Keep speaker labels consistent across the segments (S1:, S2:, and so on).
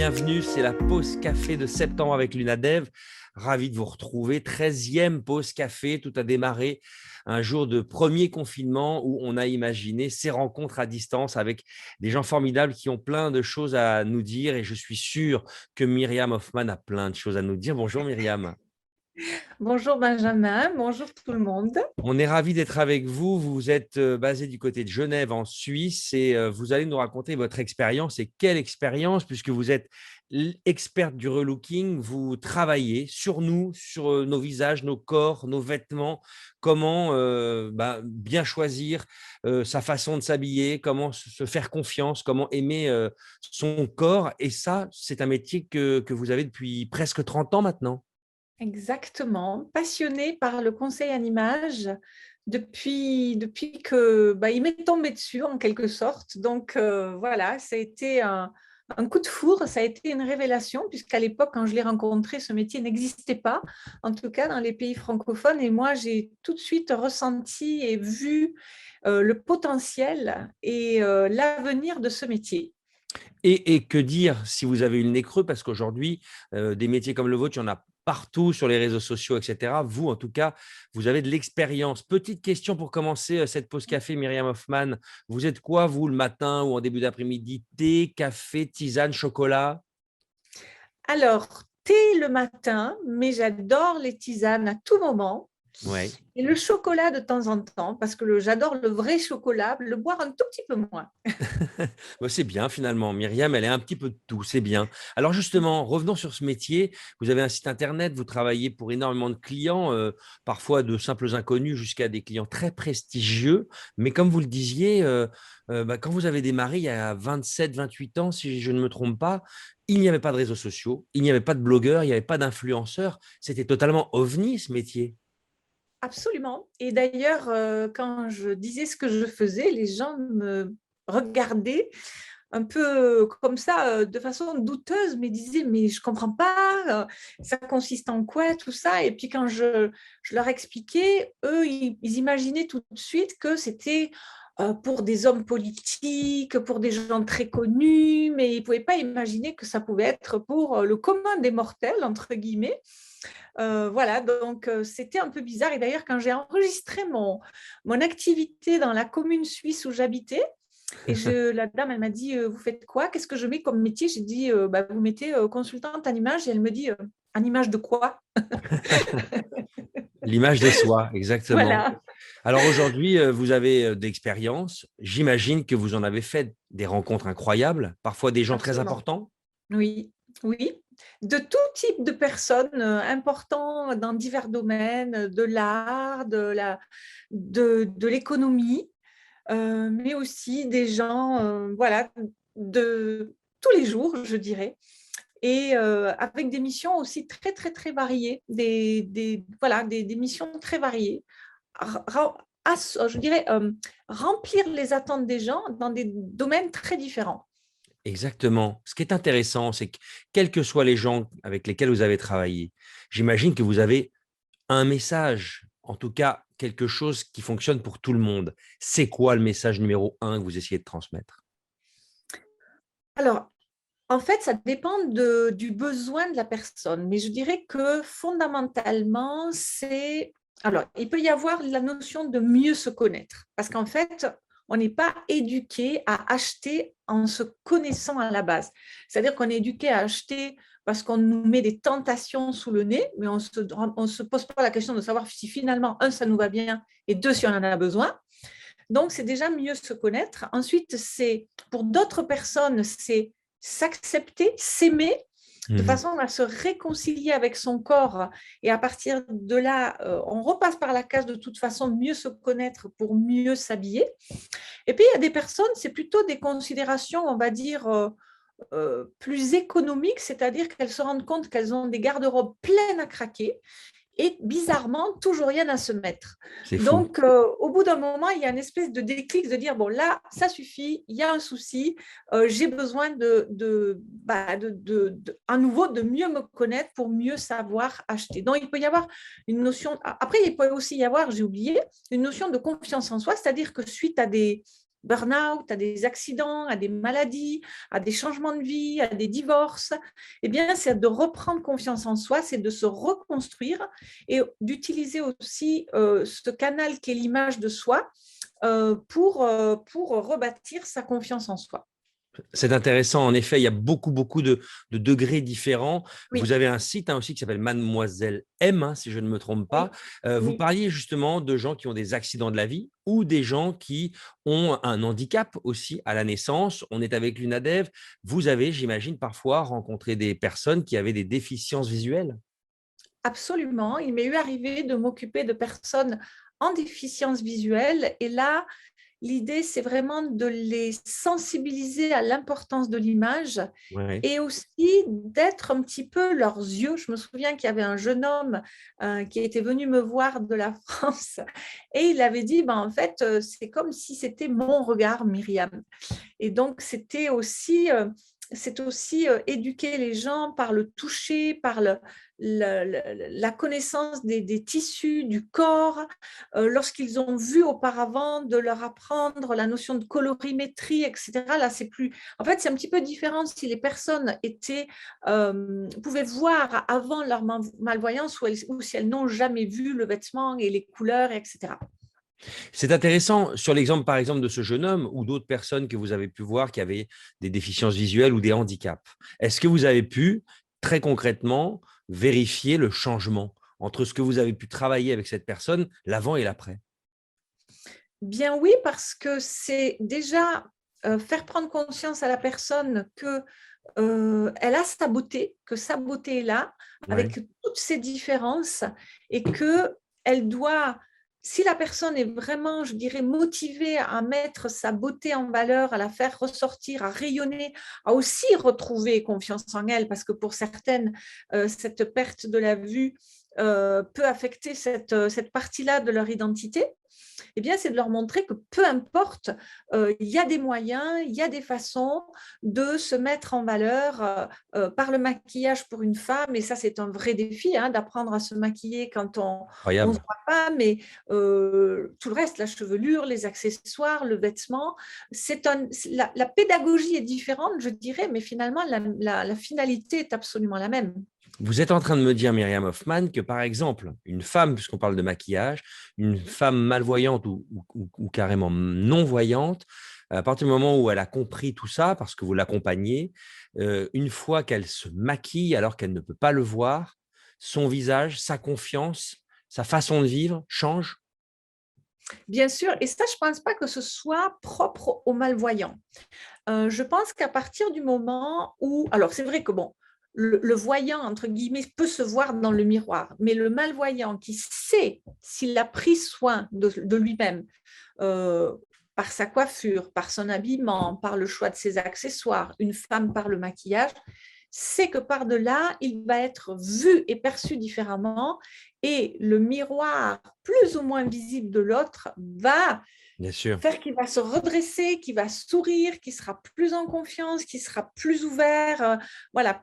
S1: bienvenue, c'est la pause café de septembre avec l'UNADEV. Ravi de vous retrouver, 13e pause café, tout a démarré un jour de premier confinement où on a imaginé ces rencontres à distance avec des gens formidables qui ont plein de choses à nous dire et je suis sûr que Myriam Hoffman a plein de choses à nous dire. Bonjour Myriam.
S2: Bonjour Benjamin, bonjour tout le monde.
S1: On est ravi d'être avec vous. Vous êtes basé du côté de Genève en Suisse et vous allez nous raconter votre expérience. Et quelle expérience, puisque vous êtes experte du relooking, vous travaillez sur nous, sur nos visages, nos corps, nos vêtements, comment bien choisir sa façon de s'habiller, comment se faire confiance, comment aimer son corps. Et ça, c'est un métier que vous avez depuis presque 30 ans maintenant.
S2: Exactement, passionnée par le conseil en images depuis que il m'est tombé dessus en quelque sorte. Donc voilà, ça a été un coup de foudre, ça a été une révélation puisqu'à l'époque, quand je l'ai rencontré, ce métier n'existait pas, en tout cas dans les pays francophones. Et moi, j'ai tout de suite ressenti et vu le potentiel et l'avenir de ce métier.
S1: Et que dire si vous avez eu le nez creux, parce qu'aujourd'hui, des métiers comme le vôtre, il y en a partout sur les réseaux sociaux, etc. Vous, en tout cas, vous avez de l'expérience. Petite question pour commencer cette pause café, Myriam Hoffman. Vous êtes quoi, vous, le matin ou en début d'après-midi? Thé, café, tisane, chocolat?
S2: Alors, thé le matin, mais j'adore les tisanes à tout moment.
S1: Ouais.
S2: Et le chocolat de temps en temps, parce que j'adore le vrai chocolat, le boire un tout petit peu moins.
S1: Bah, c'est bien finalement. Myriam, elle est un petit peu de tout, c'est bien. Alors justement, revenons sur ce métier. Vous avez un site internet, vous travaillez pour énormément de clients, parfois de simples inconnus jusqu'à des clients très prestigieux. Mais comme vous le disiez, quand vous avez démarré il y a 27, 28 ans, si je ne me trompe pas, il n'y avait pas de réseaux sociaux, il n'y avait pas de blogueurs, il n'y avait pas d'influenceurs. C'était totalement ovni ce métier.
S2: Absolument. Et d'ailleurs, quand je disais ce que je faisais, les gens me regardaient un peu comme ça, de façon douteuse, mais disaient, mais je comprends pas, ça consiste en quoi, tout ça. Et puis quand je leur expliquais, eux, ils imaginaient tout de suite que c'était pour des hommes politiques, pour des gens très connus, mais ils ne pouvaient pas imaginer que ça pouvait être pour le commun des mortels, entre guillemets. Voilà, donc c'était un peu bizarre. Et d'ailleurs, quand j'ai enregistré mon activité dans la commune suisse où j'habitais, la dame, elle m'a dit, vous faites quoi? Qu'est-ce que je mets comme métier? J'ai dit, vous mettez consultante en image. Et elle me dit, en image de quoi?
S1: L'image de soi, exactement.
S2: Voilà.
S1: Alors aujourd'hui, vous avez de l'expérience. J'imagine que vous en avez fait des rencontres incroyables, parfois des gens très
S2: Absolument.
S1: importants.
S2: Oui, oui. De tout type de personnes importants dans divers domaines, de l'art, de l'économie, mais aussi des gens, voilà, de tous les jours, je dirais, et avec des missions aussi très, très, très variées, voilà, des missions très variées. Je dirais, remplir les attentes des gens dans des domaines très différents.
S1: Exactement. Ce qui est intéressant, c'est que quels que soient les gens avec lesquels vous avez travaillé, j'imagine que vous avez un message, en tout cas quelque chose qui fonctionne pour tout le monde. C'est quoi le message numéro un que vous essayez de transmettre?
S2: Alors, en fait, ça dépend du besoin de la personne, mais je dirais que fondamentalement, c'est... Alors, il peut y avoir la notion de mieux se connaître, parce qu'en fait, on n'est pas éduqué à acheter en se connaissant à la base. C'est-à-dire qu'on est éduqué à acheter parce qu'on nous met des tentations sous le nez, mais on se pose pas la question de savoir si finalement, un, ça nous va bien, et deux, si on en a besoin. Donc, c'est déjà mieux se connaître. Ensuite, c'est pour d'autres personnes, c'est s'accepter, s'aimer de
S1: Mhm.
S2: façon à se réconcilier avec son corps. Et à partir de là, on repasse par la case de toute façon, mieux se connaître pour mieux s'habiller. Et puis, il y a des personnes, c'est plutôt des considérations, on va dire, plus économiques, c'est-à-dire qu'elles se rendent compte qu'elles ont des garde-robes pleines à craquer et bizarrement, toujours rien à se mettre.
S1: C'est fou.
S2: Donc, au bout d'un moment, il y a une espèce de déclic de dire, bon, là, ça suffit, il y a un souci, j'ai besoin à nouveau, de mieux me connaître pour mieux savoir acheter. Donc, il peut y avoir une notion, après, il peut aussi y avoir, j'ai oublié, une notion de confiance en soi, c'est-à-dire que suite à burn-out, à des accidents, à des maladies, à des changements de vie, à des divorces, eh bien, c'est de reprendre confiance en soi, c'est de se reconstruire et d'utiliser aussi ce canal qui est l'image de soi pour rebâtir sa confiance en soi.
S1: C'est intéressant. En effet, il y a beaucoup, beaucoup de degrés différents. Vous
S2: Oui,
S1: avez un site aussi qui s'appelle Mademoiselle M, si je ne me trompe pas.
S2: oui,
S1: Vous
S2: oui.
S1: parliez justement de gens qui ont des accidents de la vie ou des gens qui ont un handicap aussi à la naissance. On est avec l'UNADEV. Vous avez, j'imagine, parfois rencontré des personnes qui avaient des déficiences visuelles.
S2: Absolument. Il m'est eu arrivé de m'occuper de personnes en déficience visuelle. Et là, l'idée, c'est vraiment de les sensibiliser à l'importance de l'image
S1: Ouais.
S2: et aussi d'être un petit peu leurs yeux. Je me souviens qu'il y avait un jeune homme qui était venu me voir de la France et il avait dit, ben, en fait, c'est comme si c'était mon regard, Myriam. Et donc, c'est aussi éduquer les gens par le toucher, par la connaissance des tissus, du corps. Lorsqu'ils ont vu auparavant, de leur apprendre la notion de colorimétrie, etc. Là, c'est plus. En fait, c'est un petit peu différent si les personnes pouvaient voir avant leur malvoyance ou si elles n'ont jamais vu le vêtement et les couleurs, etc.
S1: C'est intéressant sur l'exemple, par exemple, de ce jeune homme ou d'autres personnes que vous avez pu voir qui avaient des déficiences visuelles ou des handicaps. Est-ce que vous avez pu, très concrètement, vérifier le changement entre ce que vous avez pu travailler avec cette personne, l'avant et l'après?
S2: Bien oui, parce que c'est déjà faire prendre conscience à la personne que elle a sa beauté, que sa beauté est là,
S1: Ouais.
S2: avec toutes ses différences, et que elle doit, si la personne est vraiment, je dirais, motivée à mettre sa beauté en valeur, à la faire ressortir, à rayonner, à aussi retrouver confiance en elle, parce que pour certaines, cette perte de la vue peut affecter cette partie-là de leur identité, eh bien, c'est de leur montrer que peu importe, il y a des moyens, il y a des façons de se mettre en valeur par le maquillage pour une femme. Et ça, c'est un vrai défi, hein, d'apprendre à se maquiller quand on ne se
S1: Incroyable.
S2: voit pas, mais tout le reste, la chevelure, les accessoires, le vêtement, la pédagogie est différente, je dirais, mais finalement, la finalité est absolument la même.
S1: Vous êtes en train de me dire, Myriam Hoffman, que par exemple, une femme, puisqu'on parle de maquillage, une femme malvoyante ou carrément non-voyante, à partir du moment où elle a compris tout ça, parce que vous l'accompagnez, une fois qu'elle se maquille alors qu'elle ne peut pas le voir, son visage, sa confiance, sa façon de vivre change.
S2: Bien sûr, et ça, je ne pense pas que ce soit propre aux malvoyants. Je pense qu'à partir du moment où, alors c'est vrai que bon, le voyant, entre guillemets, peut se voir dans le miroir, mais le malvoyant qui sait s'il a pris soin de lui-même, euh, par sa coiffure, par son habillement, par le choix de ses accessoires, une femme par le maquillage, c'est que par-delà, il va être vu et perçu différemment et le miroir plus ou moins visible de l'autre va
S1: Bien sûr.
S2: faire qu'il va se redresser, qu'il va sourire, qu'il sera plus en confiance, qu'il sera plus ouvert. Voilà,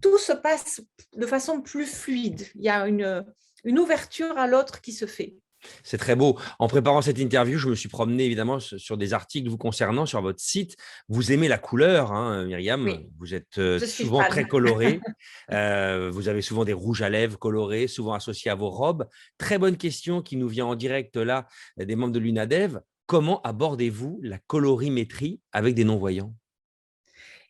S2: tout se passe de façon plus fluide. Il y a une ouverture à l'autre qui se fait.
S1: C'est très beau. En préparant cette interview, je me suis promené évidemment sur des articles vous concernant sur votre site. Vous aimez la couleur, hein, Myriam.
S2: Oui,
S1: Vous êtes
S2: je suis
S1: souvent
S2: fan.
S1: très colorée. Vous avez souvent des rouges à lèvres colorés, souvent associés à vos robes. Très bonne question qui nous vient en direct là des membres de l'UNADEV. Comment abordez-vous la colorimétrie avec des non-voyants?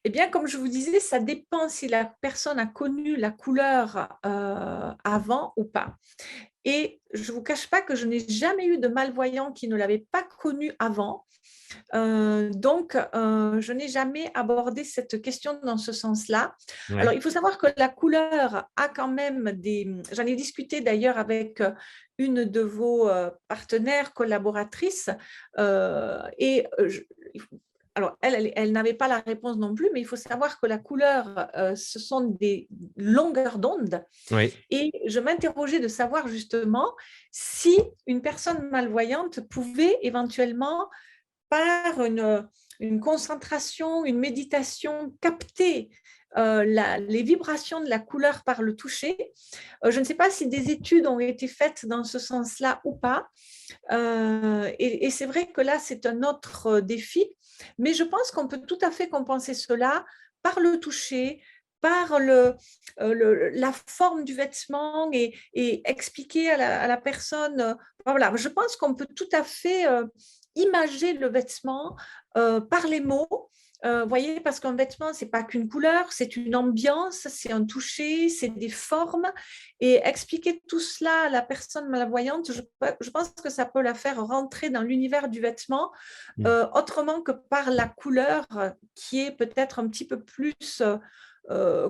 S2: Eh bien, comme je vous disais, ça dépend si la personne a connu la couleur avant ou pas. Et je ne vous cache pas que je n'ai jamais eu de malvoyant qui ne l'avait pas connu avant. Donc, je n'ai jamais abordé cette question dans ce sens-là. Alors,
S1: Ouais.
S2: il faut savoir que la couleur a quand même des. J'en ai discuté d'ailleurs avec une de vos partenaires collaboratrices. Alors, elle n'avait pas la réponse non plus, mais il faut savoir que la couleur, ce sont des longueurs d'onde.
S1: Oui.
S2: Et je m'interrogeais de savoir justement si une personne malvoyante pouvait éventuellement par une concentration, une méditation, capter les vibrations de la couleur par le toucher. Je ne sais pas si des études ont été faites dans ce sens-là ou pas. Et c'est vrai que là, c'est un autre défi, mais je pense qu'on peut tout à fait compenser cela par le toucher, par la forme du vêtement et expliquer à la personne. Voilà, je pense qu'on peut tout à fait imager le vêtement par les mots. Voyez, parce qu'un vêtement, c'est pas qu'une couleur, c'est une ambiance, c'est un toucher, c'est des formes. Et expliquer tout cela à la personne malvoyante, je pense que ça peut la faire rentrer dans l'univers du vêtement autrement que par la couleur qui est peut-être un petit peu plus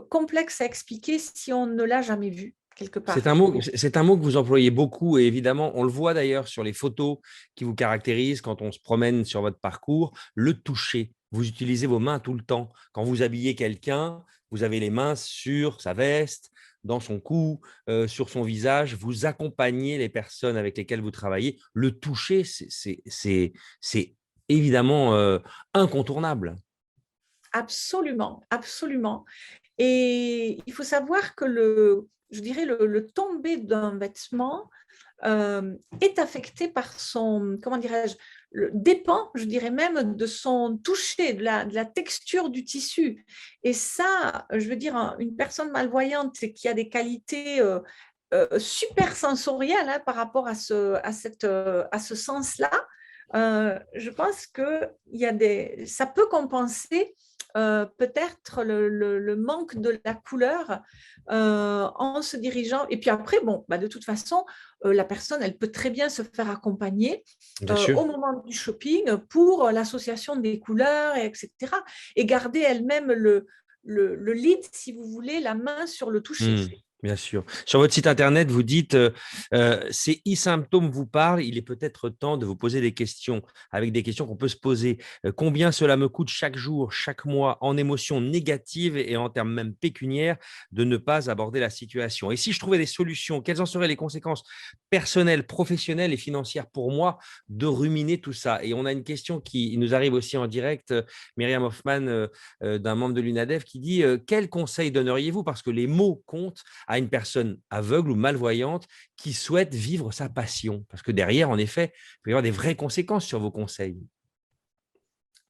S2: complexe à expliquer si on ne l'a jamais vu quelque
S1: C'est
S2: part.
S1: un mot, c'est un mot que vous employez beaucoup et évidemment, on le voit d'ailleurs sur les photos qui vous caractérisent quand on se promène sur votre parcours, le toucher. Vous utilisez vos mains tout le temps. Quand vous habillez quelqu'un, vous avez les mains sur sa veste, dans son cou, sur son visage. Vous accompagnez les personnes avec lesquelles vous travaillez. Le toucher, c'est évidemment incontournable.
S2: Absolument, absolument. Et il faut savoir que je dirais le tombé d'un vêtement est affecté par son, comment dirais-je, dépend, je dirais même, de son toucher, de la texture du tissu. Et ça, je veux dire, une personne malvoyante qui a des qualités super sensorielles hein, par rapport à ce sens-là, je pense que ça peut compenser peut-être le manque de la couleur en se dirigeant. Et puis après, bon, bah, de toute façon, la personne, elle peut très bien se faire accompagner
S1: Bien sûr.
S2: au moment du shopping pour l'association des couleurs, etc. Et garder elle-même le lead, si vous voulez, la main sur le toucher.
S1: Bien sûr. Sur votre site internet, vous dites ces e-symptômes vous parlent, il est peut-être temps de vous poser des questions, avec des questions qu'on peut se poser. Combien cela me coûte chaque jour, chaque mois, en émotions négatives et en termes même pécuniaires, de ne pas aborder la situation? Et si je trouvais des solutions, quelles en seraient les conséquences personnelles, professionnelles et financières pour moi de ruminer tout ça? Et on a une question qui nous arrive aussi en direct, Myriam Hoffman, d'un membre de l'UNADEF, qui dit quel conseil donneriez-vous? Parce que les mots comptent à une personne aveugle ou malvoyante qui souhaite vivre sa passion. Parce que derrière, en effet, il peut y avoir des vraies conséquences sur vos conseils.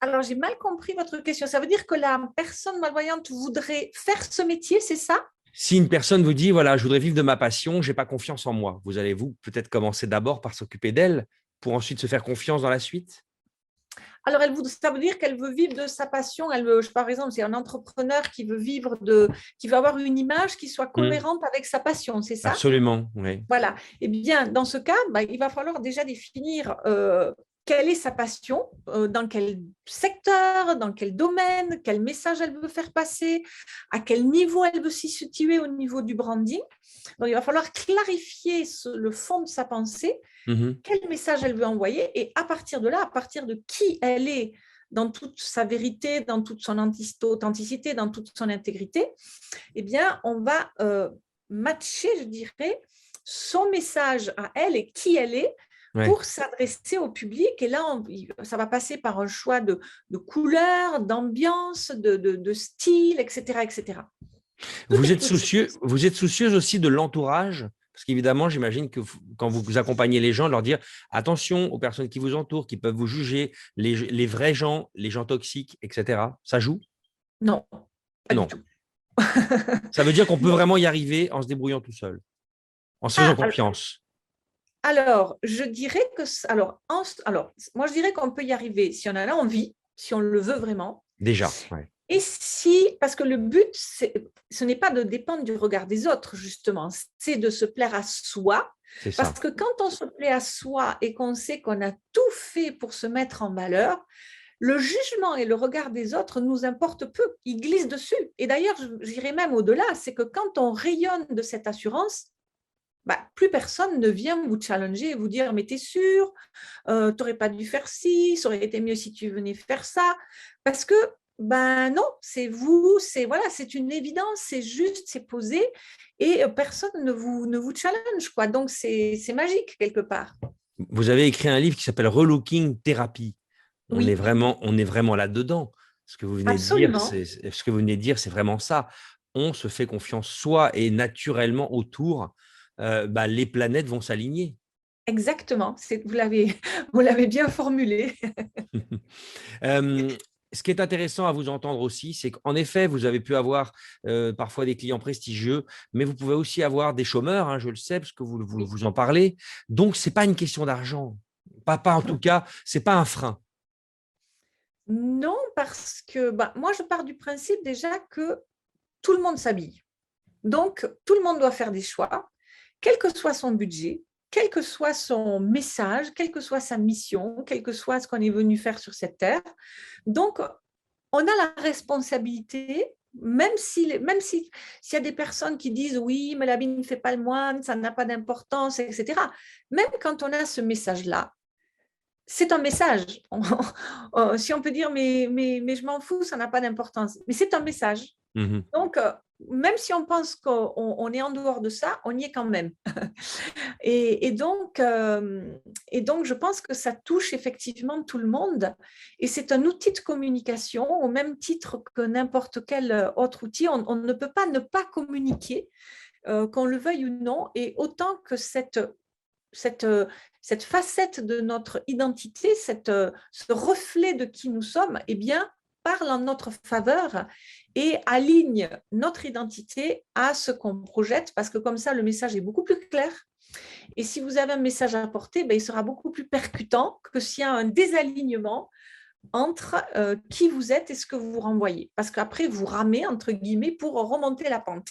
S2: Alors, j'ai mal compris votre question. Ça veut dire que la personne malvoyante voudrait faire ce métier, c'est ça?
S1: Si une personne vous dit, voilà, je voudrais vivre de ma passion, je n'ai pas confiance en moi, vous allez vous peut-être commencer d'abord par s'occuper d'elle pour ensuite se faire confiance dans la suite?
S2: Alors, ça veut dire qu'elle veut vivre de sa passion. Par exemple, c'est un entrepreneur qui veut avoir une image qui soit cohérente avec sa passion, c'est ça?
S1: Absolument, oui.
S2: Voilà. Eh bien, dans ce cas, bah, il va falloir déjà définir quelle est sa passion, dans quel secteur, dans quel domaine, quel message elle veut faire passer, à quel niveau elle veut s'y situer au niveau du branding. Donc, il va falloir clarifier le fond de sa pensée,
S1: Mhm.
S2: quel message elle veut envoyer, et à partir de là, à partir de qui elle est dans toute sa vérité, dans toute son authenticité, dans toute son intégrité, eh bien, on va matcher, je dirais, son message à elle et qui elle est
S1: Ouais.
S2: pour s'adresser au public. Et là, ça va passer par un choix de couleurs, d'ambiance, de style, etc., etc. Tout est possible.
S1: Vous êtes soucieuse aussi de l'entourage, parce qu'évidemment, j'imagine que quand vous accompagnez les gens, leur dire attention aux personnes qui vous entourent, qui peuvent vous juger, les vrais gens, les gens toxiques, etc. Ça joue?
S2: Non, pas du
S1: Non.
S2: tout.
S1: Ça veut dire qu'on peut
S2: Non.
S1: vraiment y arriver en se débrouillant tout seul, en se faisant
S2: Ah,
S1: confiance.
S2: alors, je dirais que, alors, moi, je dirais qu'on peut y arriver si on en a envie, si on le veut vraiment.
S1: Déjà, ouais,
S2: Et si, parce que le but, ce n'est pas de dépendre du regard des autres, justement, c'est de se plaire à soi.
S1: c'est
S2: Parce
S1: ça.
S2: que quand on se plaît à soi et qu'on sait qu'on a tout fait pour se mettre en valeur, le jugement et le regard des autres nous importent peu, ils glissent dessus. Et d'ailleurs, j'irais même au-delà, c'est que quand on rayonne de cette assurance, bah, plus personne ne vient vous challenger et vous dire mais t'es sûr, tu n'aurais pas dû faire ci, ça aurait été mieux si tu venais faire ça. Parce que ben non, c'est vous, c'est une évidence, c'est juste, c'est posé et personne ne vous challenge quoi. Donc c'est magique quelque part.
S1: Vous avez écrit un livre qui s'appelle Relooking Therapy.
S2: Oui,
S1: On est vraiment là-dedans. Ce que vous venez de dire,
S2: Absolument,
S1: c'est vraiment ça. On se fait confiance soi et naturellement autour, les planètes vont s'aligner.
S2: exactement. Vous l'avez, vous l'avez bien formulé.
S1: Hem, Ce qui est intéressant à vous entendre aussi, c'est qu'en effet, vous avez pu avoir, parfois des clients prestigieux, mais vous pouvez aussi avoir des chômeurs, hein, je le sais, parce que
S2: Oui.
S1: vous en parlez. Donc c'est pas une question d'argent. Pas en tout cas, c'est pas un frein.
S2: Non, parce que bah, moi, je pars du principe déjà que tout le monde s'habille. Donc, tout le monde doit faire des choix, quel que soit son budget, quel que soit son message, quelle que soit sa mission, quel que soit ce qu'on est venu faire sur cette terre. Donc, on a la responsabilité, s'il y a des personnes qui disent oui, mais l'habit ne fait pas le moine, ça n'a pas d'importance, etc. Même quand on a ce message-là, c'est un message. Si on peut dire mais je m'en fous, ça n'a pas d'importance. Mais c'est un message.
S1: Mmh.
S2: Donc, même si on pense qu'on est en dehors de ça, on y est quand même. Et, et donc, euh, et donc, je pense que ça touche effectivement tout le monde. Et c'est un outil de communication au même titre que n'importe quel autre outil. On ne peut pas ne pas communiquer, qu'on le veuille ou non. Et autant que cette, cette facette de notre identité, ce reflet de qui nous sommes, eh bien, parle en notre faveur et aligne notre identité à ce qu'on projette, parce que comme ça, le message est beaucoup plus clair. Et si vous avez un message à apporter, ben, il sera beaucoup plus percutant que s'il y a un désalignement entre qui vous êtes et ce que vous renvoyez. Parce qu'après, vous ramez, entre guillemets, pour remonter la pente.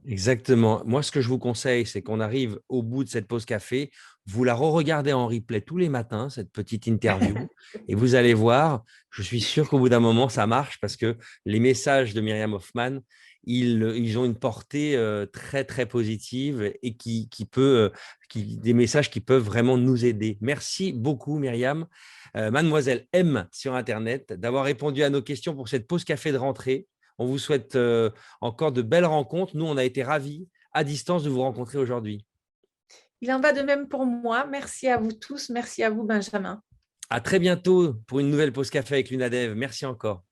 S1: Exactement. Moi, ce que je vous conseille, c'est qu'on arrive au bout de cette pause café, vous la re-regardez en replay tous les matins, cette petite interview, et vous allez voir, je suis sûr qu'au bout d'un moment, ça marche parce que les messages de Myriam Hoffman, ils ont une portée très, très positive et des messages qui peuvent vraiment nous aider. Merci beaucoup, Myriam, Mademoiselle M sur Internet, d'avoir répondu à nos questions pour cette pause café de rentrée. On vous souhaite encore de belles rencontres. Nous, on a été ravis à distance de vous rencontrer aujourd'hui.
S2: Il en va de même pour moi. Merci à vous tous. Merci à vous, Benjamin.
S1: À très bientôt pour une nouvelle pause café avec l'UNADEV. Merci encore.